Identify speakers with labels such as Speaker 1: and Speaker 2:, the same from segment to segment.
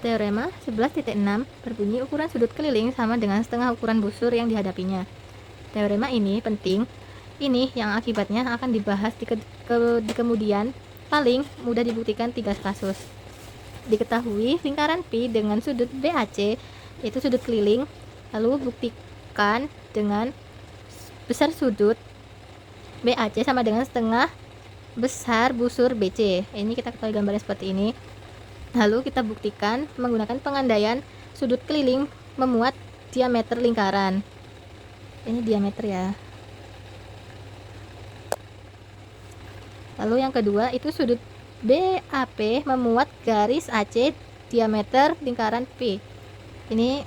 Speaker 1: Teorema 11.6 berbunyi ukuran sudut keliling sama dengan setengah ukuran busur yang dihadapinya. Teorema ini penting, ini yang akibatnya akan dibahas di kemudian, paling mudah dibuktikan 3 kasus. Diketahui lingkaran pi dengan sudut BAC, yaitu sudut keliling, lalu buktikan dengan besar sudut BAC sama dengan setengah besar busur BC. Ini kita ketahui gambarnya seperti ini. Lalu kita buktikan menggunakan pengandaian sudut keliling memuat diameter lingkaran. Ini diameter ya. Lalu yang kedua itu sudut BAP memuat garis AC diameter lingkaran P. Ini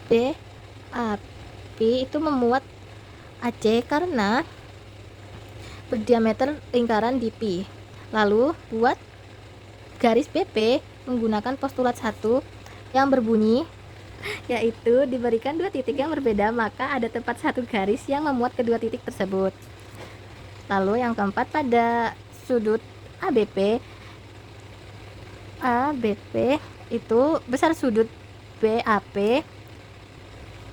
Speaker 1: BAP itu memuat AC karena berdiameter lingkaran di P. Lalu buat garis BP menggunakan postulat 1 yang berbunyi yaitu diberikan 2 titik yang berbeda, maka ada tempat 1 garis yang memuat kedua titik tersebut. Lalu yang keempat, pada sudut ABP itu besar sudut BAP,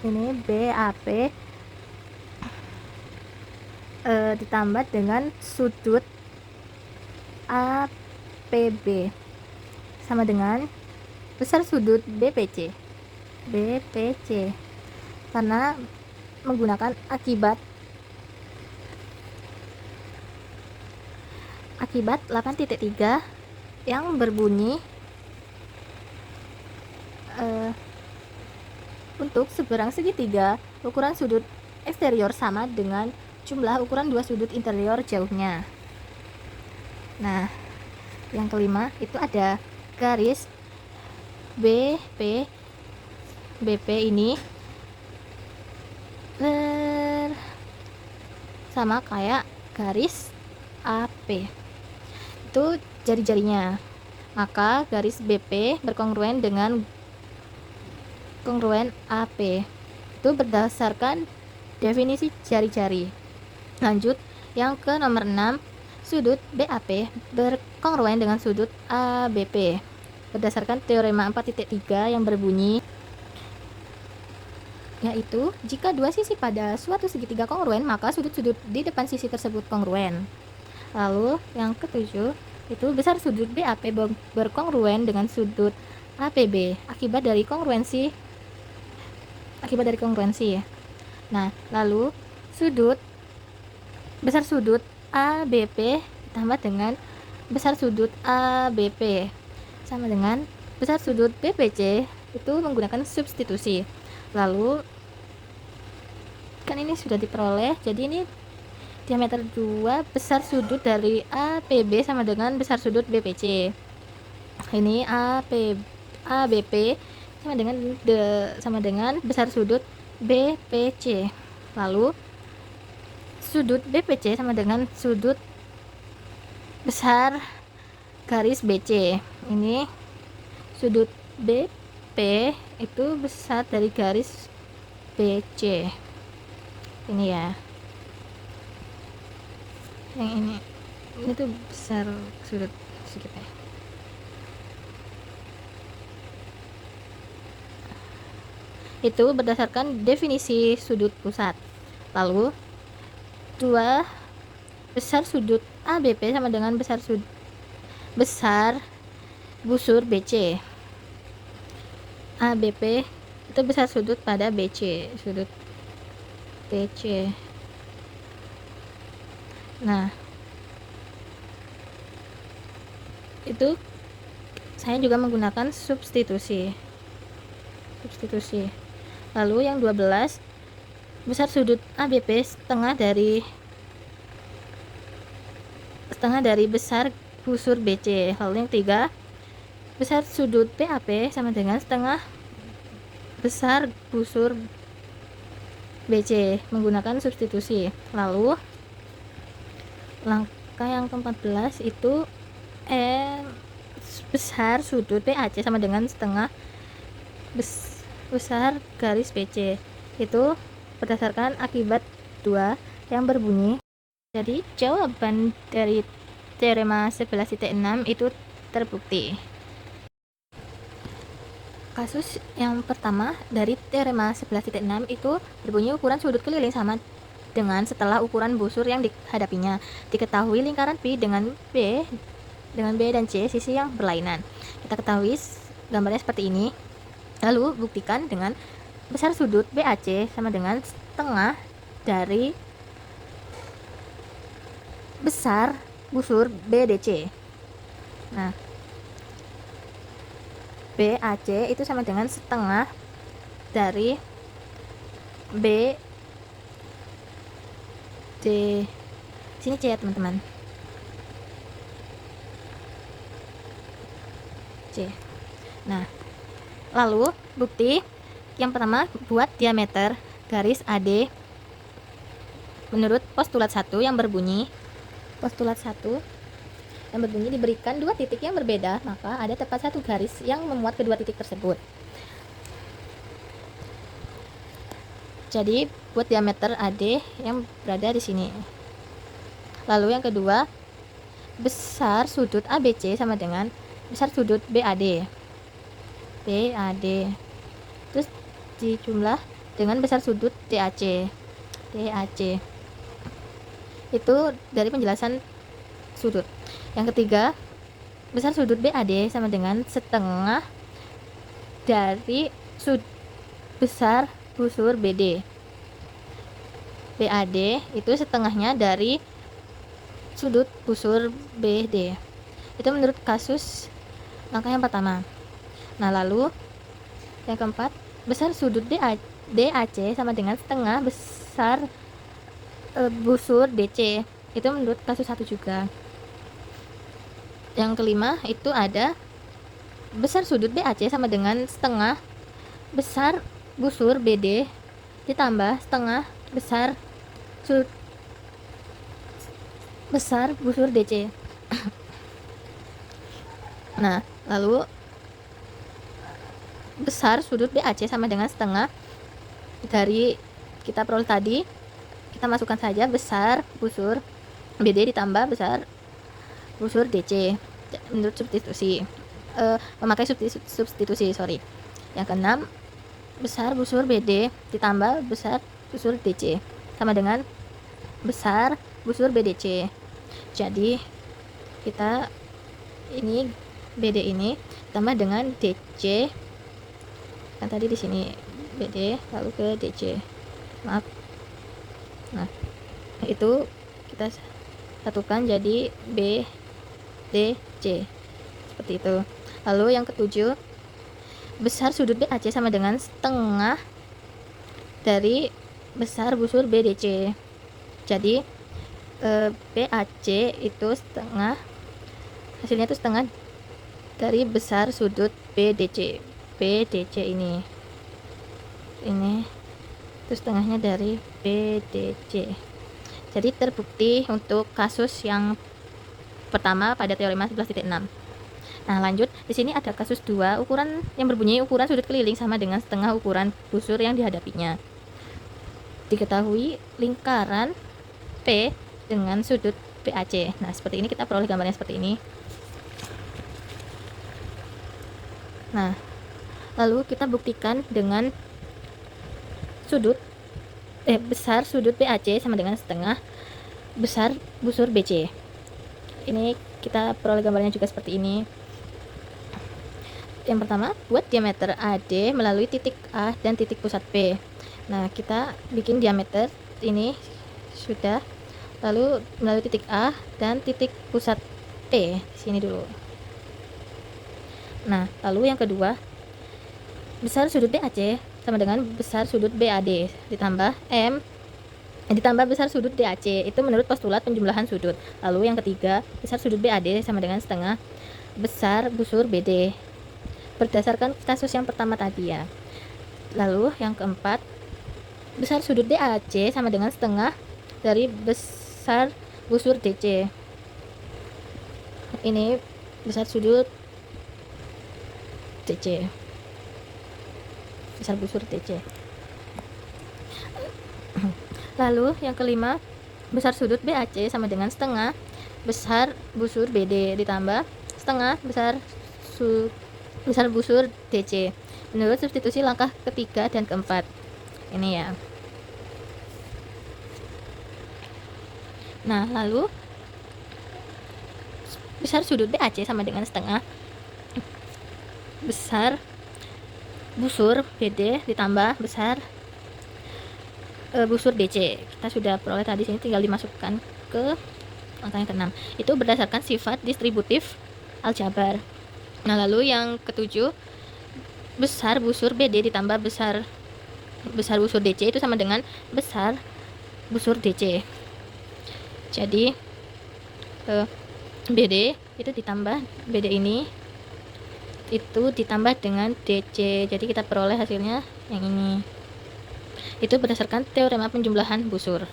Speaker 1: ini BAP ditambah dengan sudut APB sama dengan besar sudut BPC karena menggunakan akibat 8.3 yang berbunyi untuk seberang segitiga ukuran sudut eksterior sama dengan jumlah ukuran 2 sudut interior jauhnya. Nah, yang kelima itu ada garis BP ini sama kayak garis AP, itu jari-jarinya, maka garis BP berkongruen dengan kongruen AP itu berdasarkan definisi jari-jari. Lanjut yang ke nomor 6, sudut BAP berkongruen dengan sudut ABP berdasarkan teorema 4.3 yang berbunyi yaitu jika dua sisi pada suatu segitiga kongruen, maka sudut-sudut di depan sisi tersebut kongruen. Lalu yang ketujuh itu besar sudut BAP berkongruen dengan sudut APB akibat dari kongruensi ya. Nah, lalu besar sudut ABP ditambah dengan besar sudut ABP sama dengan besar sudut BPC itu menggunakan substitusi. Lalu kan ini sudah diperoleh, jadi ini diameter 2 besar sudut dari APB sama dengan besar sudut BPC. Ini ABP sama dengan besar sudut BPC. Lalu sudut BPC sama dengan sudut besar garis BC. Ini sudut BP itu besar dari garis BC. Ini ya. Yang ini tuh besar sudut sedikit ya. Itu berdasarkan definisi sudut pusat. Lalu 2 besar sudut ABP sama dengan besar busur BC. ABP itu besar sudut pada BC, sudut BC. Nah, itu saya juga menggunakan substitusi. Lalu yang 12 besar sudut ABP setengah dari besar busur BC. Lalu yang 3 besar sudut BAP sama dengan setengah besar busur BC menggunakan substitusi. Lalu langkah yang ke-14 itu besar sudut BAC sama dengan setengah besar garis BC. Itu berdasarkan akibat 2 yang berbunyi. Jadi jawaban dari teorema 11.6 itu terbukti. Kasus yang pertama dari teorema 11.6 itu berbunyi ukuran sudut keliling sama dengan setelah ukuran busur yang dihadapinya. Diketahui lingkaran Pi dengan B dan C sisi yang berlainan. Kita ketahui gambarnya seperti ini. Lalu buktikan dengan besar sudut BAC sama dengan setengah dari besar busur BDC. Nah, BAC itu sama dengan setengah dari B D, sini C ya teman-teman, C. Nah, lalu bukti yang pertama, buat diameter garis AD menurut postulat 1 yang berbunyi diberikan dua titik yang berbeda, maka ada tepat satu garis yang memuat kedua titik tersebut. Jadi buat diameter AD yang berada di sini. Lalu yang kedua, besar sudut ABC sama dengan besar sudut BAD. Terus dijumlah dengan besar sudut DAC. Itu dari penjelasan sudut. Yang ketiga, besar sudut BAD sama dengan setengah dari besar busur BD. BAD itu setengahnya dari sudut busur BD. Itu menurut kasus langkah yang pertama. Nah, lalu yang keempat, besar sudut DAC sama dengan setengah besar busur DC. Itu menurut kasus 1 juga. Yang kelima itu ada besar sudut BAC sama dengan setengah besar busur BD ditambah setengah besar busur DC. Nah, lalu besar sudut BAC sama dengan setengah dari kita peroleh tadi, kita masukkan saja besar busur BD ditambah besar busur DC menurut substitusi, memakai substitusi. Yang keenam, besar busur BD ditambah besar busur DC sama dengan besar busur BDC. Jadi kita ini BD ini tambah dengan DC, kan tadi di sini BD lalu ke DC, maaf. Nah, itu kita satukan jadi BDC seperti itu. Lalu yang ketujuh, besar sudut BAC sama dengan setengah dari besar busur BDC. Jadi BAC itu setengah, hasilnya itu setengah dari besar sudut BDC ini itu setengahnya dari BDC. Jadi terbukti untuk kasus yang pertama pada teorema 11.6. Nah, lanjut, di sini ada kasus 2, ukuran yang berbunyi ukuran sudut keliling sama dengan setengah ukuran busur yang dihadapinya. Diketahui lingkaran P dengan sudut BAC. Nah, seperti ini kita peroleh gambarnya seperti ini. Nah, lalu kita buktikan dengan besar sudut BAC sama dengan setengah besar busur BC. Ini kita peroleh gambarnya juga seperti ini. Yang pertama, buat diameter AD melalui titik A dan titik pusat P. Nah, kita bikin diameter ini sudah, lalu melalui titik A dan titik pusat P di sini dulu. Nah, lalu yang kedua, besar sudut BAC sama dengan besar sudut BAD ditambah besar sudut DAC. Itu menurut postulat penjumlahan sudut. Lalu yang ketiga, besar sudut BAD sama dengan setengah besar busur BD berdasarkan kasus yang pertama tadi ya. Lalu yang keempat, besar sudut DAC sama dengan setengah dari besar busur DC. Ini besar sudut DC, besar busur DC. Lalu yang kelima, besar sudut BAC sama dengan setengah besar busur BD ditambah setengah besar busur DC menurut substitusi langkah ketiga dan keempat. Ini ya. Nah, lalu besar sudut BAC sama dengan setengah besar busur BD ditambah besar busur DC. Kita sudah peroleh tadi, sini tinggal dimasukkan ke langkah yang keenam. Itu berdasarkan sifat distributif aljabar. Nah, lalu yang ketujuh, besar busur BD ditambah besar busur DC itu sama dengan besar busur DC. Jadi BD itu ditambah BD ini itu ditambah dengan DC. Jadi kita peroleh hasilnya yang ini. Itu berdasarkan teorema penjumlahan busur.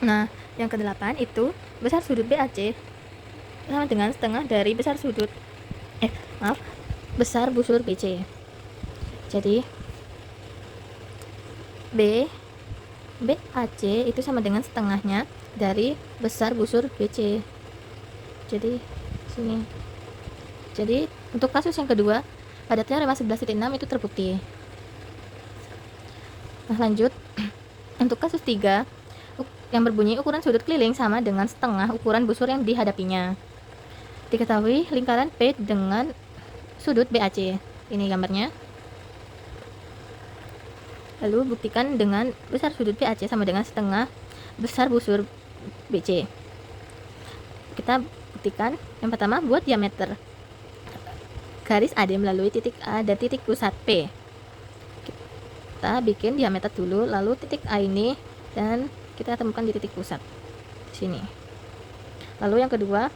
Speaker 1: Nah, yang kedelapan itu besar sudut BAC sama dengan setengah dari besar sudut besar busur BC. Jadi BAC itu sama dengan setengahnya dari besar busur BC. Jadi sini. Jadi untuk kasus yang kedua pada teorema 11.6 itu terbukti. Nah, lanjut untuk kasus 3 yang berbunyi ukuran sudut keliling sama dengan setengah ukuran busur yang dihadapinya. Diketahui lingkaran P dengan sudut BAC. Ini gambarnya. Lalu buktikan dengan besar sudut BAC sama dengan setengah besar busur BC. Kita buktikan yang pertama, buat diameter garis AD melalui titik A dan titik pusat P. Kita bikin diameter dulu, lalu titik A ini dan kita temukan di titik pusat di sini. Lalu yang kedua,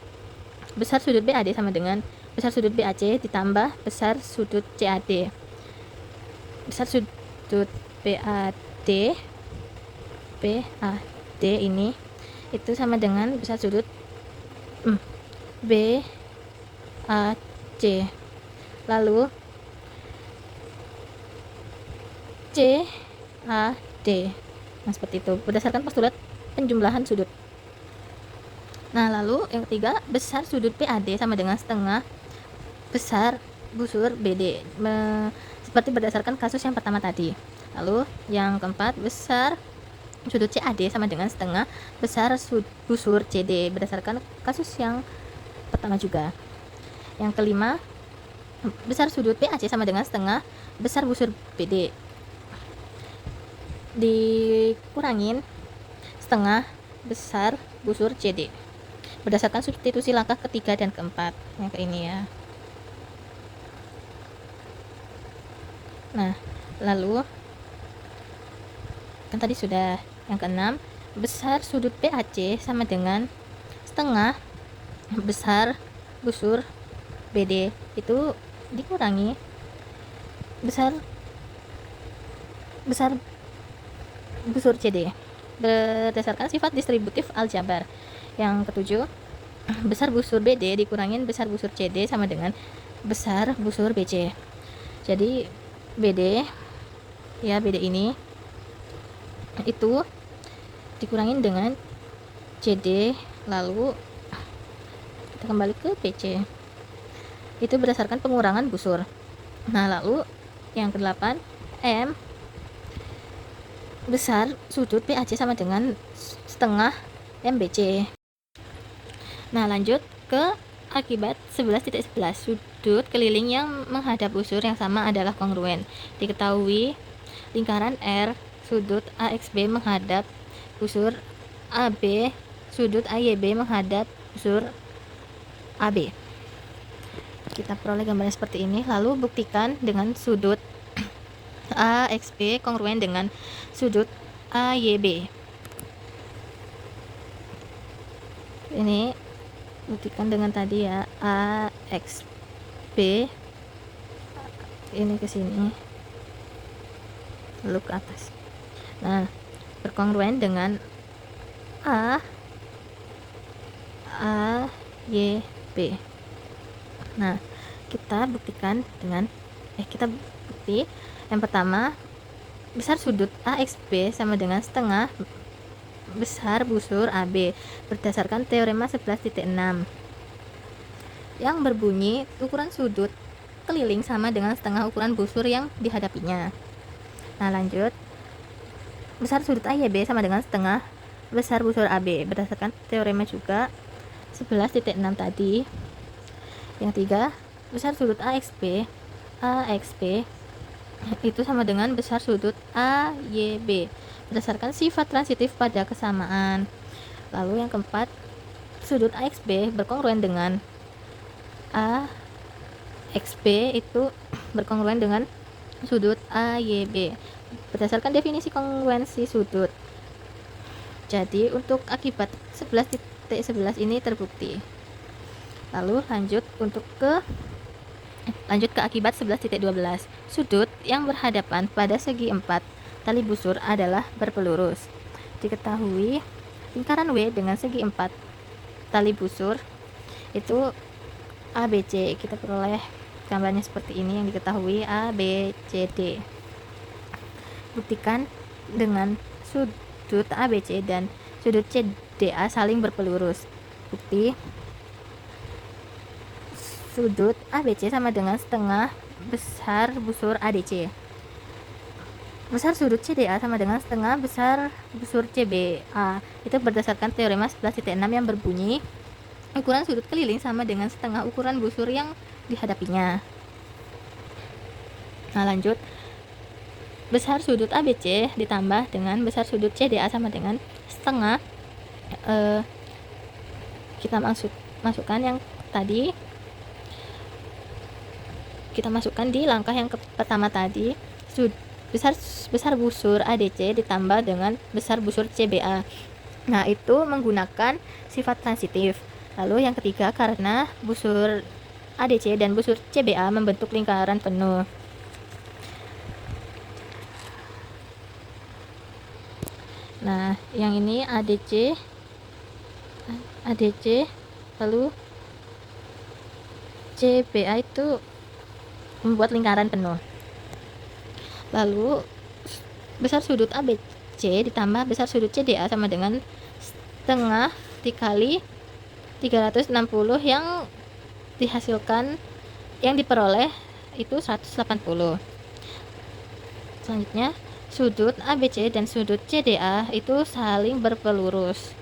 Speaker 1: besar sudut BAD sama dengan besar sudut BAC ditambah besar sudut CAD. Besar sudut BAD ini itu sama dengan besar sudut BAC. Lalu CAD. Nah, seperti itu berdasarkan postulat penjumlahan sudut. Nah, lalu yang ketiga, besar sudut PAD sama dengan setengah besar busur BD, seperti berdasarkan kasus yang pertama tadi. Lalu yang keempat, besar sudut CAD sama dengan setengah besar busur CD, berdasarkan kasus yang pertama juga. Yang kelima, besar sudut PAC sama dengan setengah besar busur BD, dikurangin setengah besar busur CD, berdasarkan substitusi langkah ketiga dan keempat. Yang ke ini ya. Nah, lalu kan tadi sudah yang keenam, besar sudut PAC sama dengan setengah besar busur BD, itu dikurangi besar busur CD, berdasarkan sifat distributif aljabar. Yang ketujuh, besar busur BD dikurangin besar busur CD sama dengan besar busur BC. Jadi BD ini itu dikurangin dengan CD, lalu kita kembali ke BC. Itu berdasarkan pengurangan busur. Nah, lalu yang ke-8, M besar sudut PAC sama dengan setengah MBC. Nah, lanjut ke akibat 11.11. Sudut keliling yang menghadap busur yang sama adalah kongruen. Diketahui lingkaran R sudut AXB menghadap busur AB, sudut AYB menghadap busur AB. Kita peroleh gambarnya seperti ini. Lalu buktikan dengan sudut AXB kongruen dengan sudut AYB. Ini buktikan dengan tadi ya, AXB ini ke sini lalu ke atas. Nah, berkongruen dengan AYB. Nah, kita buktikan dengan bukti yang pertama, besar sudut AXB sama dengan setengah besar busur AB, berdasarkan teorema 11.6 yang berbunyi ukuran sudut keliling sama dengan setengah ukuran busur yang dihadapinya. Nah, lanjut. Besar sudut AYB sama dengan setengah besar busur AB berdasarkan teorema juga 11.6 tadi. Yang ketiga, besar sudut AXB itu sama dengan besar sudut AYB berdasarkan sifat transitif pada kesamaan. Lalu yang keempat, sudut AXB berkongruen dengan AXB itu berkongruen dengan sudut AYB berdasarkan definisi kongruensi sudut. Jadi untuk akibat 11.11 ini terbukti. Lalu lanjut ke akibat 11.12. Sudut yang berhadapan pada segi 4 tali busur adalah berpelurus. Diketahui lingkaran W dengan segi 4 tali busur itu ABC. Kita peroleh gambarnya seperti ini yang diketahui ABCD. Buktikan dengan sudut ABC dan sudut CDA saling berpelurus. Bukti sudut ABC sama dengan setengah besar busur ADC. Besar sudut CDA sama dengan setengah besar busur CBA. Itu berdasarkan teorema 11.6 yang berbunyi ukuran sudut keliling sama dengan setengah ukuran busur yang dihadapinya. Nah, lanjut. Besar sudut ABC ditambah dengan besar sudut CDA sama dengan setengah kita masukkan yang tadi, kita masukkan di langkah yang pertama tadi. Besar busur ADC ditambah dengan besar busur CBA. Nah, itu menggunakan sifat transitif. Lalu yang ketiga, karena busur ADC dan busur CBA membentuk lingkaran penuh. Nah, yang ini ADC, lalu CBA itu membuat lingkaran penuh. Lalu besar sudut ABC ditambah besar sudut CDA sama dengan setengah dikali 360 yang dihasilkan, yang diperoleh itu 180. Selanjutnya, sudut ABC dan sudut CDA itu saling berpelurus.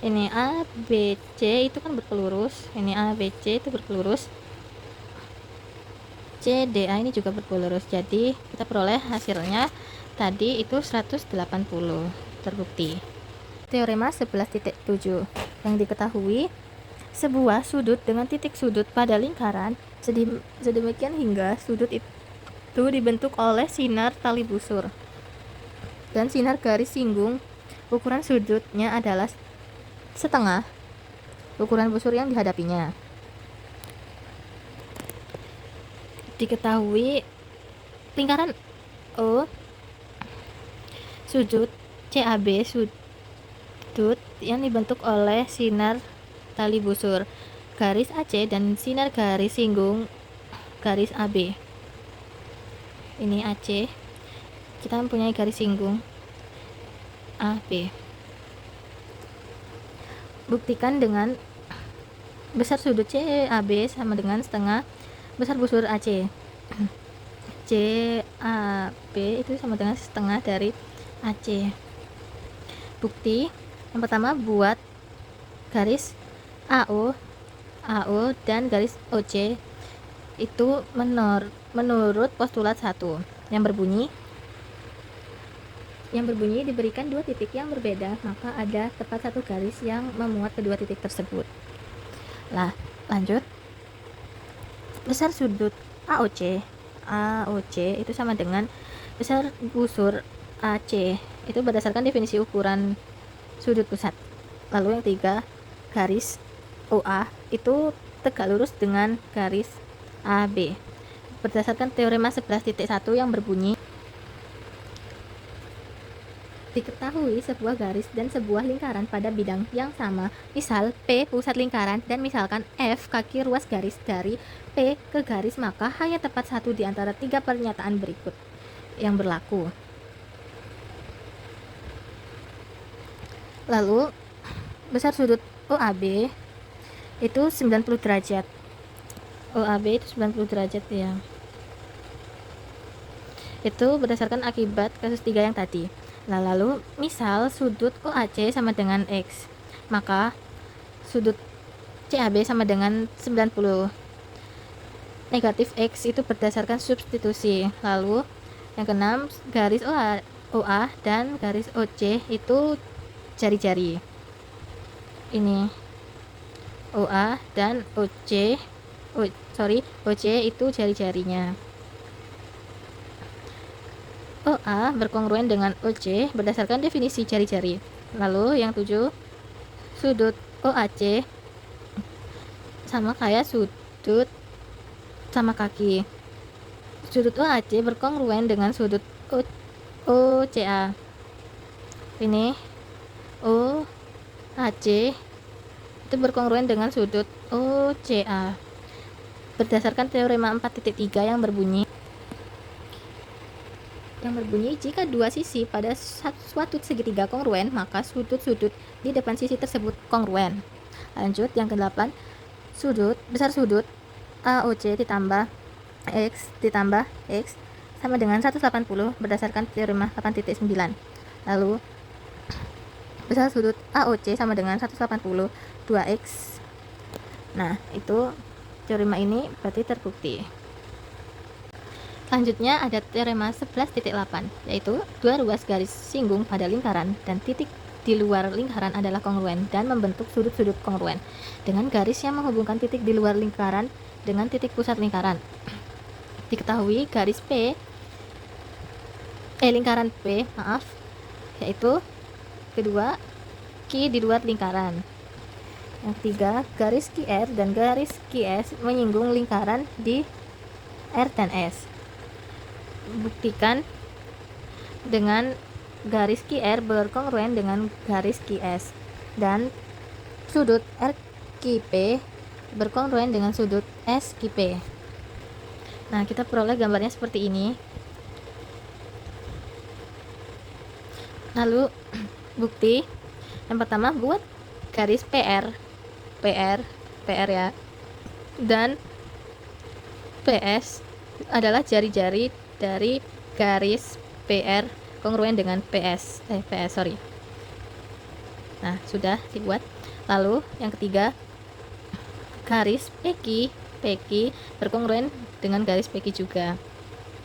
Speaker 1: Ini ABC itu kan berpelurus, ini ABC itu berpelurus, CDA ini juga berpelurus. Jadi kita peroleh hasilnya tadi itu 180, terbukti. Teorema 11.7 yang diketahui sebuah sudut dengan titik sudut pada lingkaran sedemikian hingga sudut itu dibentuk oleh sinar tali busur dan sinar garis singgung. Ukuran sudutnya adalah setengah ukuran busur yang dihadapinya. Diketahui lingkaran O, sudut CAB, sudut yang dibentuk oleh sinar tali busur, garis AC dan sinar garis singgung garis AB. Ini AC, kita mempunyai garis singgung AB. Buktikan dengan besar sudut CAB sama dengan setengah besar busur AC. CAB itu sama dengan setengah dari AC. Bukti yang pertama, buat garis AO dan garis OC itu menurut postulat 1 yang berbunyi diberikan dua titik yang berbeda, maka ada tepat satu garis yang memuat kedua titik tersebut. Lah, lanjut. Besar sudut AOC itu sama dengan besar busur AC. Itu berdasarkan definisi ukuran sudut pusat. Lalu yang tiga, garis OA itu tegak lurus dengan garis AB berdasarkan teorema 11.1 yang berbunyi diketahui sebuah garis dan sebuah lingkaran pada bidang yang sama, misal P pusat lingkaran dan misalkan F kaki ruas garis dari P ke garis, maka hanya tepat satu di antara tiga pernyataan berikut yang berlaku. Lalu besar sudut OAB itu 90 derajat. OAB itu 90 derajat ya. Itu berdasarkan akibat kasus 3 yang tadi. Nah, lalu misal sudut OAC sama dengan X, maka sudut CAB sama dengan 90. Negatif X itu berdasarkan substitusi. Lalu yang keenam, garis OA dan garis OC itu jari-jari. Ini OA dan OC itu jari-jarinya. OA berkongruen dengan OC berdasarkan definisi jari-jari. Lalu yang 7, sudut OAC sama kayak sudut sama kaki. Sudut OAC berkongruen dengan sudut OCA. Ini OAC itu berkongruen dengan sudut OCA berdasarkan teorema 4.3 yang berbunyi jika dua sisi pada suatu segitiga kongruen, maka sudut-sudut di depan sisi tersebut kongruen. Lanjut yang ke-8, besar sudut AOC ditambah X sama dengan 180 berdasarkan teorema 8.9. Lalu besar sudut AOC sama dengan 180 2X. Nah, itu teorema ini berarti terbukti. Selanjutnya ada teorema 11.8, yaitu dua ruas garis singgung pada lingkaran dan titik di luar lingkaran adalah kongruen dan membentuk sudut-sudut kongruen dengan garis yang menghubungkan titik di luar lingkaran dengan titik pusat lingkaran. Diketahui garis lingkaran P, yaitu kedua Q di luar lingkaran. Yang ketiga, garis QR dan garis QS menyinggung lingkaran di R dan S. Buktikan dengan garis QR berkongruen dengan garis QS dan sudut RQP berkongruen dengan sudut SQP. Nah, kita peroleh gambarnya seperti ini. Lalu bukti yang pertama, buat garis PR ya, dan PS adalah jari-jari dari garis PR kongruen dengan PS. Nah, sudah dibuat. Lalu yang ketiga, garis PQ berkongruen dengan garis PQ juga.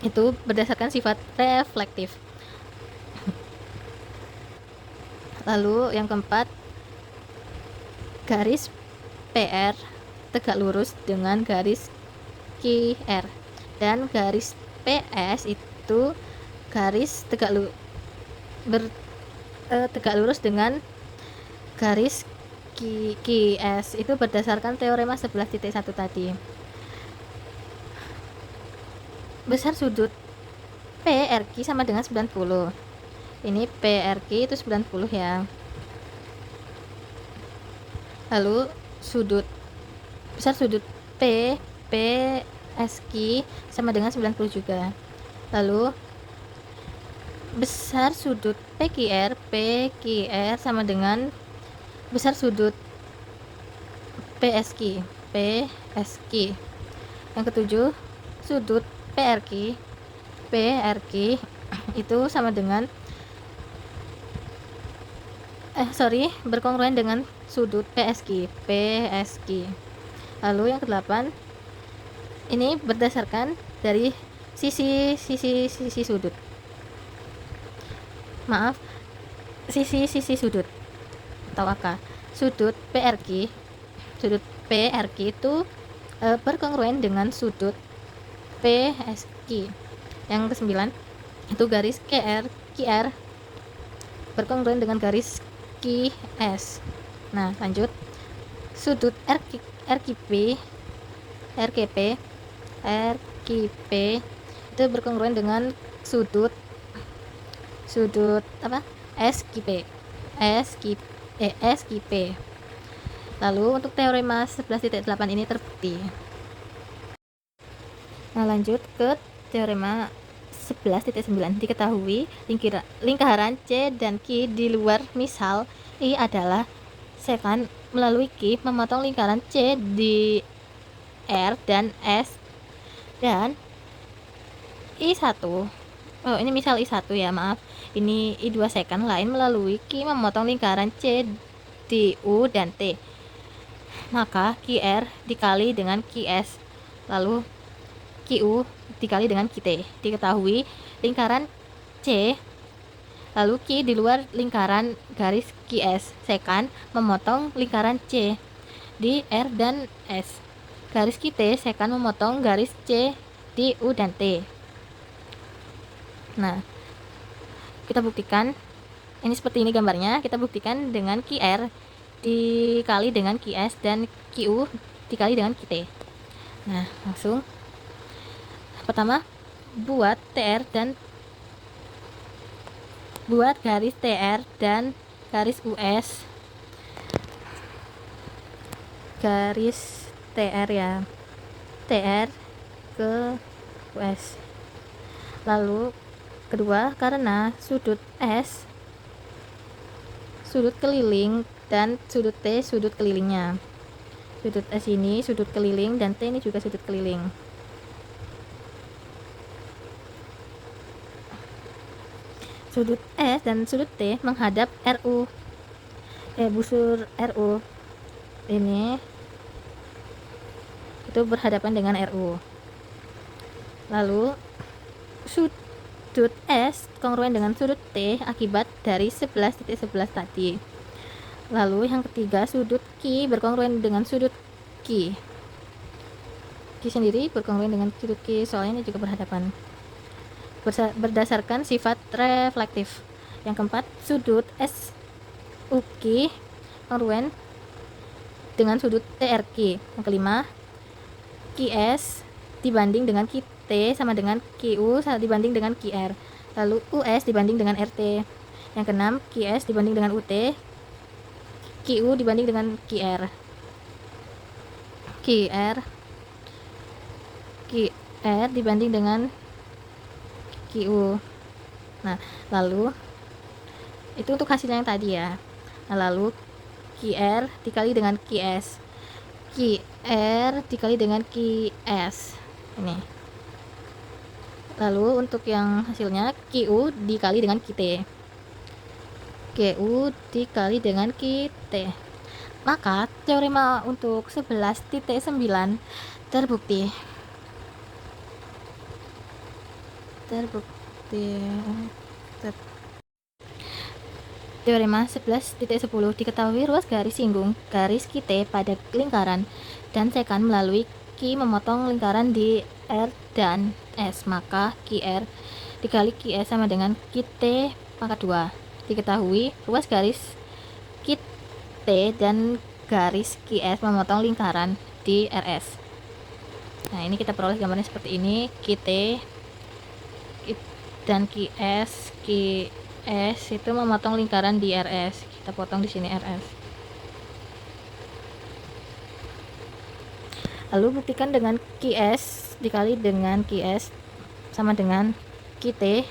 Speaker 1: Itu berdasarkan sifat reflektif. Lalu yang keempat, garis PR tegak lurus dengan garis QR dan garis PS itu garis tegak lurus dengan garis QS. Itu berdasarkan teorema 11.1 tadi. Besar sudut PRQ sama dengan 90. Ini PRQ itu 90 ya. Lalu besar sudut PSQ sama dengan 90 juga. Lalu besar sudut PQR sama dengan besar sudut PSQ. Yang ketujuh, sudut PRQ itu sama dengan berkongruen dengan sudut PSQ. Lalu yang kedelapan, ini berdasarkan dari sisi sudut. Sisi sudut atau AK. Sudut PRQ itu berkongruen dengan sudut PSQ. Yang kesembilan, itu garis QR berkongruen dengan garis QS. Nah, lanjut. Sudut RQP itu berkongruen dengan sudut SQP. Lalu untuk teorema 11.8 ini terbukti. Nah, lanjut ke teorema 11.9. Diketahui lingkaran C dan Q di luar misal I adalah sekan melalui Q memotong lingkaran C di R dan S, dan I1, oh ini misal I1 ya, maaf, ini I2 second lain melalui Q memotong lingkaran C di U dan T, maka QR dikali dengan QS, lalu QU dikali dengan QT. Diketahui lingkaran C lalu Q di luar lingkaran garis QS second memotong lingkaran C di R dan S. Garis QT second memotong garis C di U dan T. Nah, kita buktikan ini seperti ini gambarnya. Kita buktikan dengan QR dikali dengan QS dan QU dikali dengan QT. Nah, langsung pertama buat garis TR dan garis US, garis TR ya, TR ke US. Lalu kedua, karena sudut S sudut keliling dan sudut T sudut kelilingnya, sudut S ini sudut keliling dan T ini juga sudut keliling. Sudut S dan sudut T menghadap RU, busur RU ini itu berhadapan dengan RU. Lalu sudut S kongruen dengan sudut T akibat dari 11.11 tadi. Lalu yang ketiga, sudut Q berkongruen dengan sudut Q. Q sendiri berkongruen dengan sudut Q, soalnya ini juga berhadapan. Berdasarkan sifat reflektif. Yang keempat, sudut SUQ kongruen dengan sudut TRQ. Yang kelima, QS dibanding dengan QT sama dengan QU dibanding dengan QR. Lalu US dibanding dengan RT. Yang keenam, QS dibanding dengan UT, QU dibanding dengan QR. QR dibanding dengan QU. Nah, lalu itu untuk hasilnya yang tadi ya. Nah, lalu QR dikali dengan QS, QR dikali dengan QS ini. Lalu untuk yang hasilnya QU dikali dengan QT, QU dikali dengan QT. Maka teorema untuk 11.9 terbukti. Teorema 11.10 diketahui ruas garis singgung garis QT pada lingkaran dan secant melalui Q memotong lingkaran di R dan S, maka QR dikali QS sama dengan QT pangkat 2. Diketahui ruas garis QT dan garis QS memotong lingkaran di RS. Nah, ini kita peroleh gambarnya seperti ini. QT dan QS itu memotong lingkaran di RS. Kita potong di sini RS. Lalu buktikan dengan QS dikali dengan QS sama dengan QT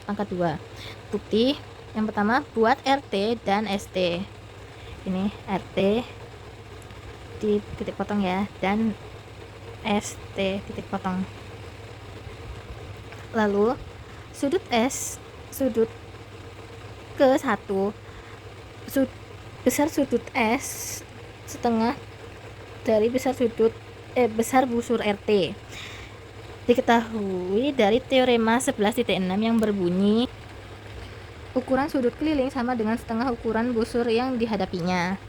Speaker 1: pangkat 2. Bukti yang pertama, buat RT dan ST. Ini RT di titik potong ya, dan ST titik potong. Lalu sudut S, sudut ke 1, besar sudut S setengah dari besar busur RT. Diketahui dari teorema 11.6 yang berbunyi ukuran sudut keliling sama dengan setengah ukuran busur yang dihadapinya.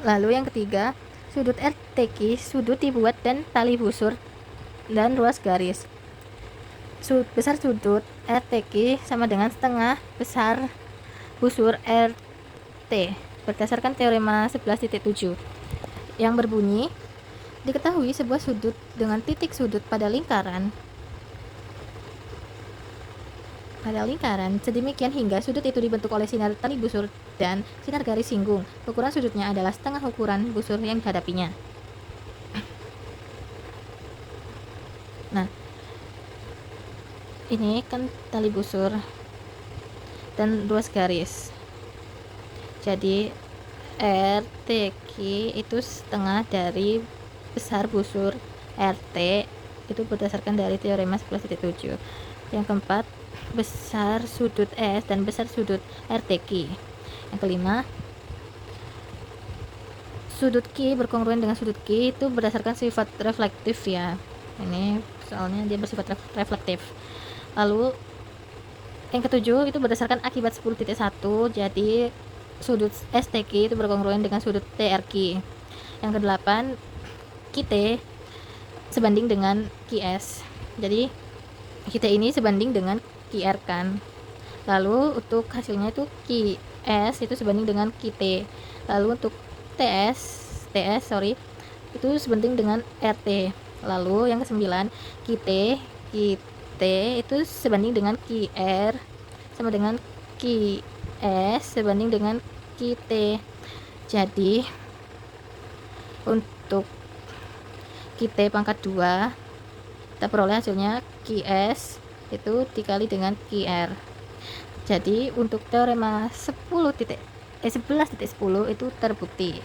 Speaker 1: Lalu yang ketiga, sudut RTQ sudut dibuat dan tali busur dan ruas garis. Besar sudut RTQ sama dengan setengah besar busur RT berdasarkan teorema 11.7 yang berbunyi, diketahui sebuah sudut dengan titik sudut pada lingkaran sedemikian hingga sudut itu dibentuk oleh sinar tali busur dan sinar garis singgung. Ukuran sudutnya adalah setengah ukuran busur yang dihadapinya. Nah, ini kan tali busur dan ruas garis. Jadi RTQ itu setengah dari besar busur RT, itu berdasarkan dari teorema 11.7. Yang keempat, besar sudut S dan besar sudut RTQ. Yang kelima, sudut Q berkongruen dengan sudut Q itu berdasarkan sifat reflektif ya. Ini soalnya dia bersifat reflektif. Lalu yang ketujuh itu berdasarkan akibat 10.1, jadi sudut STQ itu berkongruen dengan sudut TRQ. Yang kedelapan, QT sebanding dengan QS. Jadi QT ini sebanding dengan QR kan. Lalu untuk hasilnya itu QS itu sebanding dengan QT. Lalu untuk TS itu sebanding dengan RT. Lalu yang kesembilan, QT itu sebanding dengan QR sama dengan QS sebanding dengan QT. Jadi untuk QT pangkat 2 kita peroleh hasilnya QS itu dikali dengan QR. Jadi untuk teorema 11.10 itu terbukti.